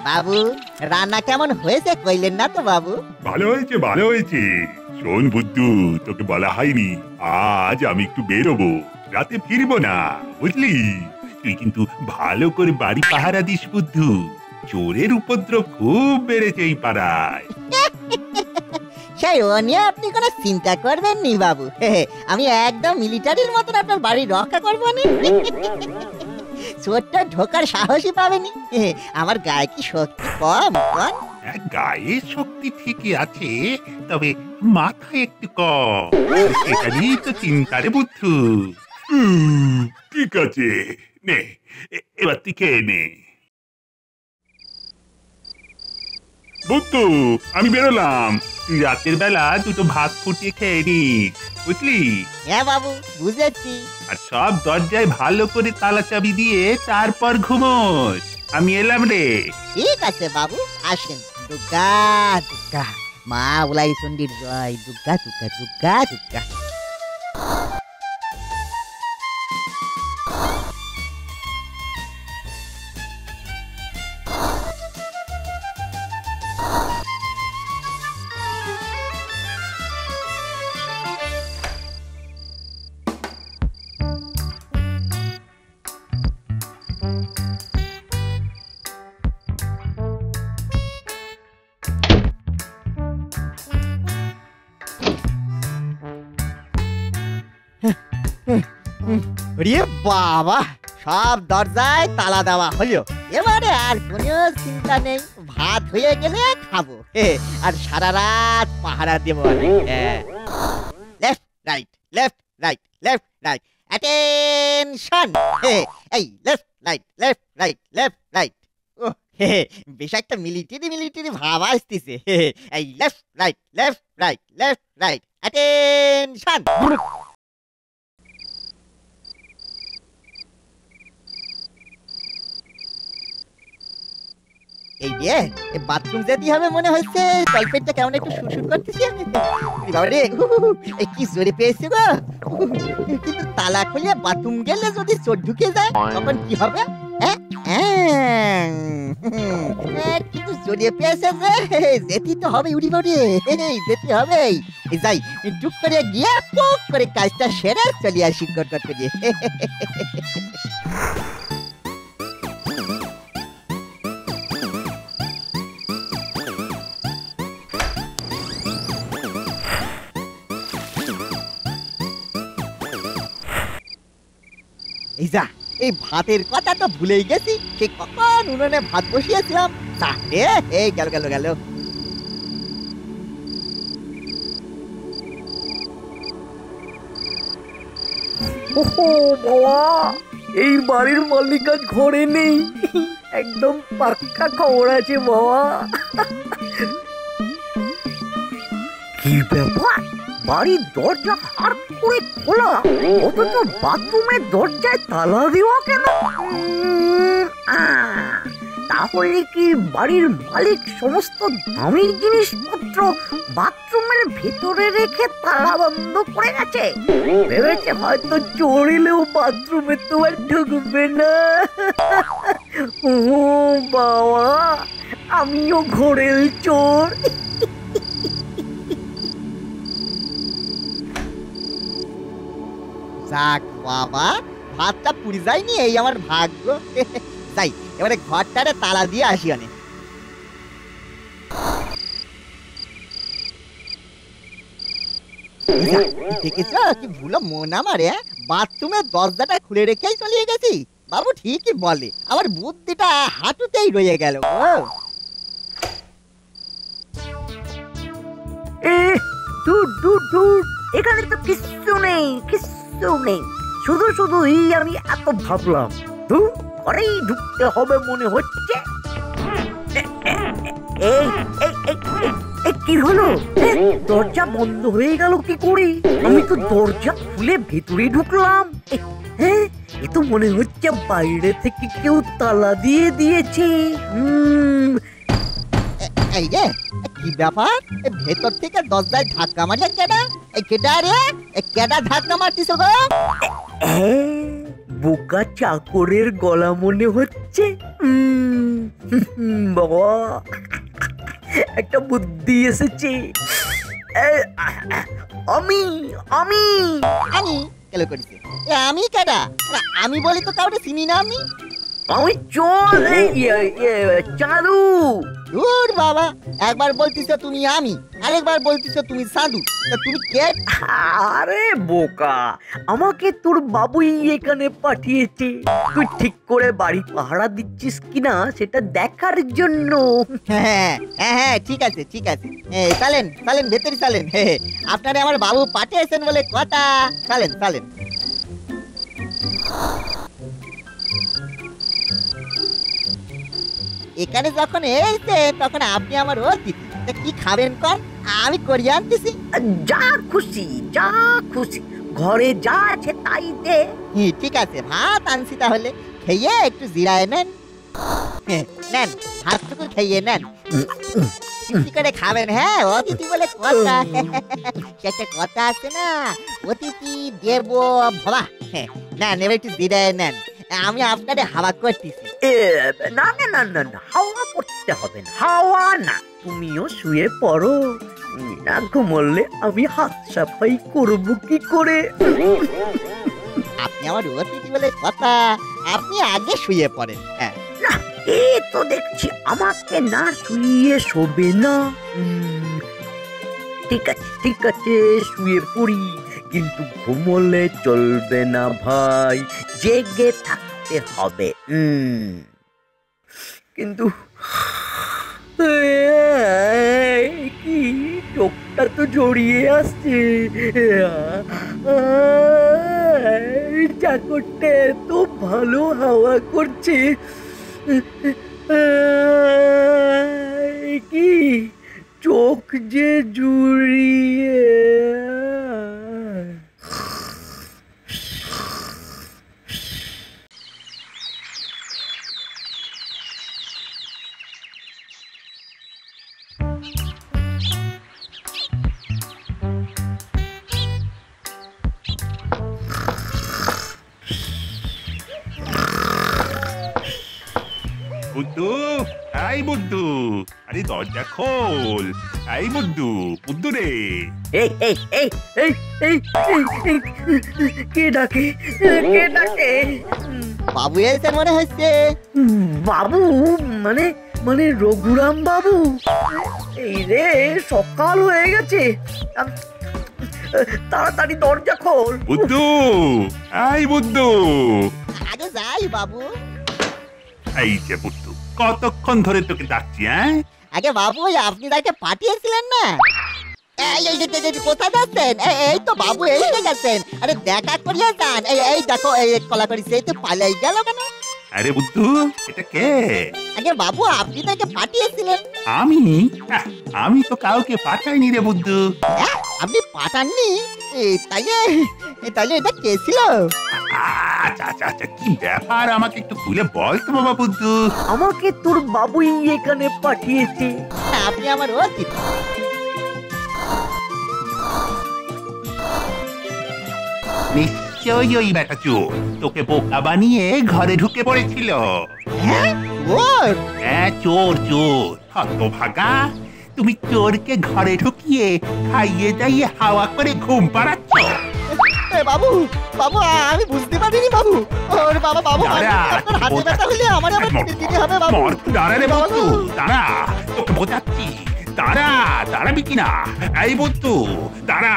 বাবু, রান্না কেমন হয়েছে কইলেন না তো বাবু? ভালো হয়েছে, ভালো হয়েছে। শোন বুদ্ধু, তোকে বলা হয়নি, আজ আমি একটু বেরোবো, রাতে ফিরবো না, বুঝলি? তুই কিন্তু ভালো করে বাড়ি পাহারা দিস বুদ্ধু। চোরের উপদ্রব খুব বেড়েছে এই পাড়ায়। সেই ও নিয়ে আপনি কোনো চিন্তা করবেন নি বাবু। আমি একদম মিলিটারির মতন আপনার বাড়ি রক্ষা করবো নি। চোরটা ঢোকার সাহসই পাবেনি। আমার গায়ে কি শক্তি কম? গায়ে শক্তি ঠিকই আছে, তবে মাথায় একটু কম। সেখানেই তো চিন্তা রে বুদ্ধু। ঠিক আছে, নে এবার তুই খেয়ে নে। বুদ্ধু, আমি বেরোলাম, তুই রাতের বেলা দুটো ভাত ফুটিয়ে খেয়ে নিস, বুঝলি? হ্যাঁ বাবু, বুঝেছি। আর সব দরজায় ভালো করে তালা চাবি দিয়ে তারপর ঘুমোস। আমি এলাম রে। ঠিক আছে বাবু, আসেন। দুর্গা দুর্গা, মা উলাই চণ্ডীর জয়। দুর্গা দুর্গা দুর্গা দুর্গা। ওরে বাবা, সব দরজায় তালা দেওয়া হলো। এবারে আর কোনো চিন্তা নেই, ভাত হয়ে গেলে খাবো। আর সারা রাত পাহারা দেবো। Left right, left right, left right, attention. এই left right, left right, left right. ও বেশ একটা মিলিটারি মিলিটারি ভাব আসতেছে। এই left right, left right, left right, attention. এই যে বাথরুম যেতে হবে মনে হচ্ছে, তলপেটটা কেমন একটু সুরসুর করতেছি আমি। বাবারে, কি জোরে পেয়েছে গো। কিন্তু তালা খুলে বাথরুম গেলে যদি চোর ঢুকে যায় তখন কি হবে? কিন্তু জড়িয়ে পেয়েছে যে, যেতে তো হবে। উড়ি বাড়ি যেতে হবে। যাই, টুক করে গিয়ে টুক করে কাজটা সেরে চলে আসি গটগট করে। এই যা, এই ভাতের কথা তো ভুলেই গেছি। সে কখন উনুনে ভাত বসিয়েছিলাম। এই গেল গেল গেল। ওহো বাবা, এই বাড়ির মালিক আজ ঘরে নেই। একদম পাক্কা খবর আছে বাবা। কি ব্যাপার, বাড়ির দরজা হাট করে খোলা, অথচ বাথরুমের দরজায় তালা দেওয়া কেন? তাহলে কি বাড়ির মালিক সমস্ত দামি জিনিসপত্র বাথরুমের ভেতরে রেখে তালা বন্ধ করে গেছে? ভেবেছে হয়তো চোর এলেও বাথরুমে তো আর ঢুকবে না। ও বাবা, আমিও ঘরের চোর। যাক বাবা, ভাতটা পুড়ে যায়নি, এই আমার ভাগ্য। যাই, এবারে ঘরটারে তালা দিয়ে আসি। অনেক দেখেছ কি ভুলো মন আমার। বাথরুমের দরজাটা খুলে রেখেই চলিয়ে গেছি। বাবু ঠিকই বলে, আমার বুদ্ধিটা হাঁটুতেই রয়ে গেল। এখানে তো কিচ্ছু নেই, কিচ্ছু নেই। শুধু শুধুই আমি এত ভাবলাম। ঘরেই ঢুকতে হবে মনে হচ্ছে। কি হলো? দরজা বন্ধ হয়ে গেল কি করে? আমি তো দরজা খুলে ভেতরে ঢুকলাম। এ তো মনে হচ্ছে বাইরে থেকে কেউ তালা দিয়ে দিয়েছে। এই রে, কি ব্যাপার? ভেতর থেকে দরজায় ধাক্কা মারছে কেডা? কেডা রে? কেডা ধাক্কা মারতিস গো? বোকা চাকরের গলা মনে হচ্ছে। বাবা, একটা বুদ্ধি এসেছে। আমি আমি আমি কেন করিস? আমি কেডা? আমি বলি তো কাউকে চিনি না আমি। আমি চোর, চালু। দূর বাবা, একবার বলতিস তুমি আমি, আরেকবার বলতিস তুমি সাধু। তা তুমি কে? আরে বোকা, আমাকে তোর বাবুই এখানে পাঠিয়েছে তুই ঠিক করে বাড়ি পাহারা দিচ্ছিস কিনা সেটা দেখার জন্য। হ্যাঁ হ্যাঁ হ্যাঁ, ঠিক আছে ঠিক আছে। চালেন চালেন, ভেতরে চালেন। আপনারে আমার বাবু পাঠিয়েছেন বলে কথা। চালেন চালেন। এখানে যখন এসে তখন আপনি আমার অতিথি। তা কি খাবেন কর, আমি করিয়ে আনতেছি। যা খুশি যা খুশি, ঘরে যা আছে তাই দে। ঠিক আছে, ভাত আনছি তাহলে, খেয়ে একটু জিরায় নেন। নেন, ভাতটুকু খেয়ে নেন। কি করে খাবেন? হ্যাঁ, অতিথি বলে কথা। একটা কথা আছে না, অতিথি দেব ভবা। নেন, এবার একটু জিরায় নেন, আমি আপনারে হাওয়া করতেছি। না না না না না, হাওয়া করতে হবে না, হাওয়া না। তুমিও শুয়ে পড়ো, না ঘুমোলে আমি হাত সাফাই করবো কি করে? আপনি আমার অতিথি বলে কথা, আপনি আগে শুয়ে পড়েন। হ্যাঁ, না, এ তো দেখছি আমাকে না শুয়ে শোবে না। ঠিক আছে শুয়ে পড়ি, কিন্তু ঘুমোলে চলবে না ভাই, জেগে থাকতে হবে। কিন্তু কি চোখটা তো জড়িয়ে আসছে। চাকরটা এত ভালো হাওয়া করছে, কি চোখ যে জুড়িয়ে। বুদ্ধু, এই বুদ্ধু, আরে দরজা খোল। এই বুদ্ধু, বুদ্ধু রে। এই এই এই এই এই এই, কে ডাকে কে ডাকে? বাবু এসে মনে হচ্ছে। বাবু মানে মানে রঘুরাম বাবু? এই রে, সকাল হয়ে গেছে, তাড়াতাড়ি দরজা খোল। বুদ্ধু, এই বুদ্ধু। আগে যাই বাবু। এই যে বুদ্ধু, কতক্ষণ ধরে তোকে ডাকছি। আগে বাবু, আপনি তাকে পাঠিয়েছিলেন না? কোথায় যাচ্ছেন? এই তো বাবু, এই গেছেন। আরে দেখা করিয়া যান। এই দেখো, এই কলা করি, সেই তো পালাই গেল কেন? আরে বুদ্ধু, এটা কে? আগে বাবু, আপনি তাকে পাঠিয়েছিলেন। আমি? আমি তো কাউকে পাঠাইনি রে বুদ্ধু। আপনি পাঠাননি? তাইলে তাইলে এটা কে ছিল? আচ্ছা আচ্ছা আচ্ছা, কি ব্যাপার আমাকে একটু খুলে বল তো বাবা বুদ্ধু। আমাকে তোর বাবুই এখানে পাঠিয়েছে। আপনি আমার অতিথি। নিশ্চয়ই ওই বেটা চোর তোকে বোকা বানিয়ে ঘরে ঢুকে পড়েছিল। হ্যাঁ, চোর? হ্যাঁ, চোর চোর, হতভাগা। তুমি চোরকে ঘরে ঢুকিয়ে খাইয়ে দাইয়ে হাওয়া করে ঘুম পাড়াচ্ছ। বাবু বাবু, আমি বুঝতে পারিনি বাবু। ওর বাবা বাবু, দাঁড়া, আপনার হাতে ব্যথা হলে আমার আবার দিতে হবে বাবু। দাঁড়া রে বুদ্ধু, দাঁড়া, তোকে বোঝাচ্ছি। দাঁড়াবি কিনা? এই বুদ্ধু, দাঁড়া।